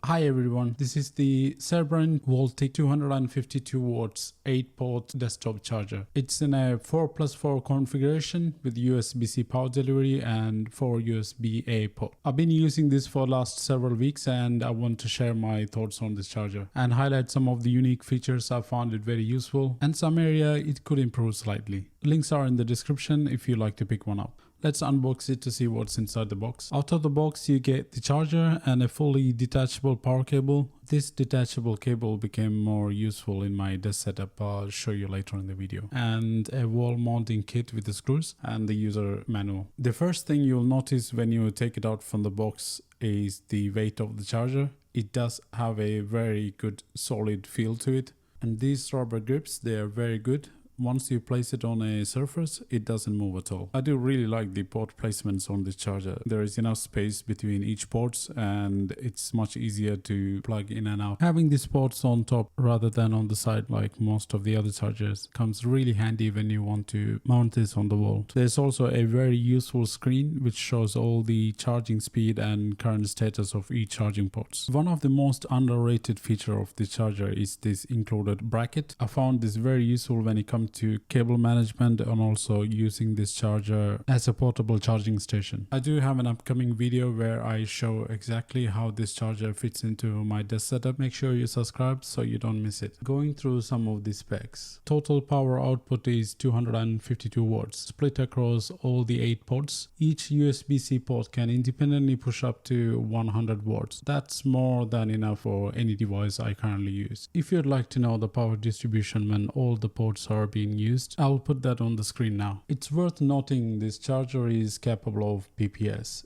Hi everyone, this is the Sabrent Voltic 252 watts 8-port desktop charger. It's in a 4+4 configuration with USB-C power delivery and 4 USB-A port. I've been using this for the last several weeks and I want to share my thoughts on this charger and highlight some of the unique features. I found it very useful and some area it could improve slightly. Links are in the description if you'd like to pick one up. Let's unbox it to see what's inside the box. Out of the box you get the charger and a fully detachable power cable. This detachable cable became more useful in my desk setup. I'll show you later in the video. And a wall mounting kit with the screws and the user manual. The first thing you'll notice when you take it out from the box is the weight of the charger. It does have a very good solid feel to it. And these rubber grips, they are very good. Once you place it on a surface, it doesn't move at all. I do really like the port placements on this charger. There is enough space between each ports and it's much easier to plug in and out. Having these ports on top rather than on the side like most of the other chargers comes really handy when you want to mount this on the wall. There's also a very useful screen which shows all the charging speed and current status of each charging ports. One of the most underrated feature of the charger is this included bracket. I found this very useful when it comes to cable management and also using this charger as a portable charging station. I do have an upcoming video where I show exactly how this charger fits into my desk setup. Make sure you subscribe so you don't miss it. Going through some of the specs. Total power output is 252 watts split across all the 8 ports. Each USB-C port can independently push up to 100 watts. That's more than enough for any device I currently use. If you'd like to know the power distribution when all the ports are being used, I'll put that on the screen now. It's worth noting this charger is capable of PPS.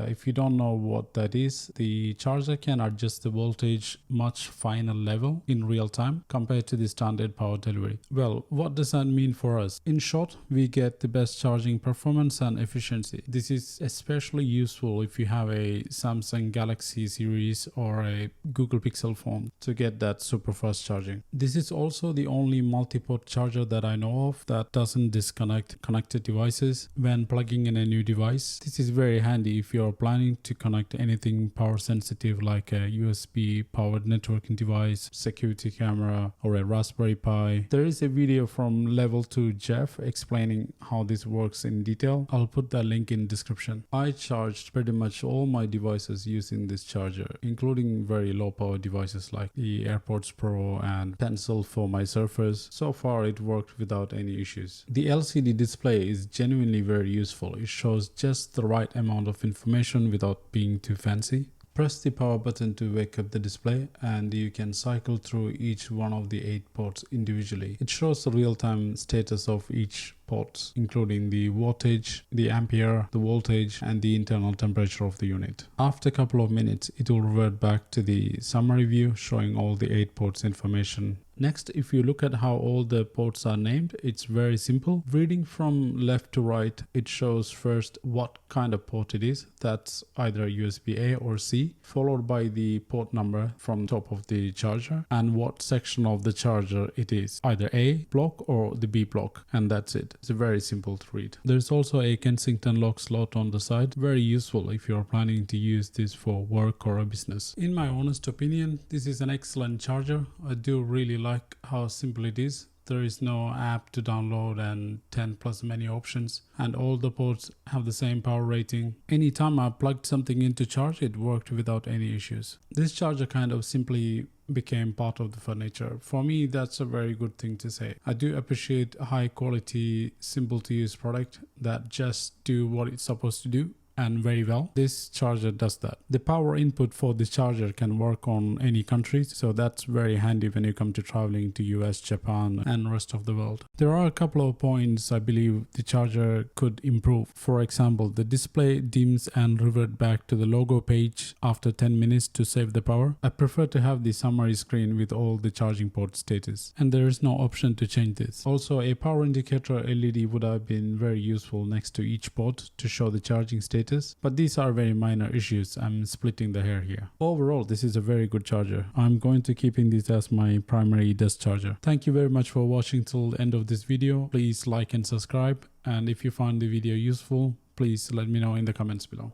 If you don't know what that is, the charger can adjust the voltage much finer level in real time compared to the standard power delivery. Well, what does that mean for us? In short, we get the best charging performance and efficiency. This is especially useful if you have a Samsung Galaxy series or a Google Pixel phone to get that super fast charging. This is also the only multi-port charger that I know of that doesn't disconnect connected devices when plugging in a new device. This is very handy if you're planning to connect anything power sensitive like a USB powered networking device, security camera, or a Raspberry Pi. There is a video from Level 2 Jeff explaining how this works in detail. I'll put that link in description. I charged pretty much all my devices using this charger, including very low power devices like the AirPods Pro and Pencil for my Surface. So far it worked without any issues. The LCD display is genuinely very useful. It shows just the right amount of information without being too fancy. Press the power button to wake up the display and you can cycle through each one of the 8 ports individually. It shows the real-time status of each ports, including the wattage, the ampere, the voltage, and the internal temperature of the unit. After a couple of minutes, it will revert back to the summary view showing all the 8 ports information. Next, if you look at how all the ports are named, it's very simple. Reading from left to right, it shows first what kind of port it is. That's either USB-A or C, followed by the port number from top of the charger and what section of the charger it is, either A block or the B block, and that's it. It's very simple to read. There's also a Kensington lock slot on the side, very useful if you're planning to use this for work or a business. In my honest opinion, this is an excellent charger. I do really like how simple it is. There is no app to download and 10 plus menu options, and all the ports have the same power rating. Anytime I plugged something in to charge, it worked without any issues. This charger kind of simply became part of the furniture. For me, that's a very good thing to say. I do appreciate a high quality, simple to use product that just do what it's supposed to do and very well. This charger does that. The power input for this charger can work on any country, so that's very handy when you come to traveling to US, Japan, and rest of the world. There are a couple of points I believe the charger could improve. For example, the display dims and revert back to the logo page after 10 minutes to save the power. I prefer to have the summary screen with all the charging port status, and there is no option to change this. Also, a power indicator LED would have been very useful next to each port to show the charging status. But these are very minor issues. I'm splitting the hair here. Overall, this is a very good charger. I'm going to keeping this as my primary desk charger. Thank you very much for watching till the end of this video. Please like and subscribe. And if you found the video useful, please let me know in the comments below.